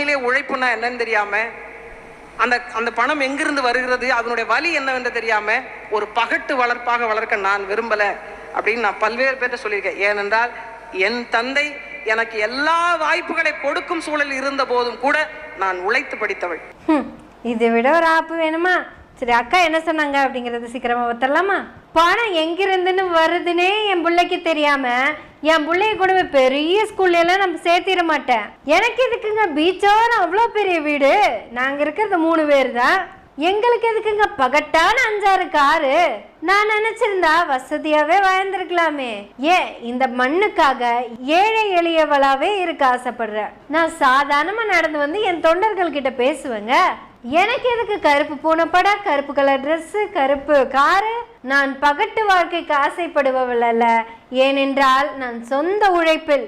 உண்மையிலே உழைப்புனா என்னன்னு தெரியாம, அந்த அந்த பணம் எங்கிருந்து வருகிறது, அதனுடைய வழி என்னவென்று தெரியாம ஒரு பகட்டு வளர்ப்பாக வளர்க்க நான் விரும்பல அப்படின்னு நான் பல்வேறு பேர்ட்ட சொல்லியிருக்கேன். ஏனென்றால் என் தந்தை எனக்கு எல்லா வாய்ப்புகளை கொடுக்கும் சூழல் இருந்த போதும் கூட நான் உழைத்து படித்தவள். இதை விட ஒரு ஆப்பு வேணுமா? சரி, அக்கா என்ன சொன்னாங்க அப்படிங்கறது சீக்கிரமா ஒத்தரலாமா? பணம் எங்கிருந்துன்னு வருதுன்னே என் பிள்ளைக்கு தெரியாம என் பிள்ளைய கூட பெரிய ஸ்கூல்ல எல்லாம் நம்ம சேர்த்திட மாட்டேன். எனக்கு எதுக்குங்க பீச்சோட அவ்வளோ பெரிய வீடு? நாங்க இருக்கிறது 3 பேர் தான். எங்களுக்கு எதுக்குங்க பகட்டான 5-6 காரு? நான் நினைச்சிருந்தா வசதியாவே வாழ்ந்திருக்கலாமே. ஏன் இந்த மண்ணுக்காக ஏழை எளியவளாவே இருக்க ஆசைப்படுறேன். நான் சாதாரணமா நடந்து வந்து என் தொண்டர்கள் கிட்ட பேசுவேங்க. எனக்கு எதுக்கு கருப்பு பூனைப்படா, கருப்பு கலர் ட்ரெஸ், கருப்பு காரு? நான் பகட்டு வாழ்க்கைக்கு ஆசைப்படுபவள் அல்ல. ஏனென்றால் நான் சொந்த உழைப்பில்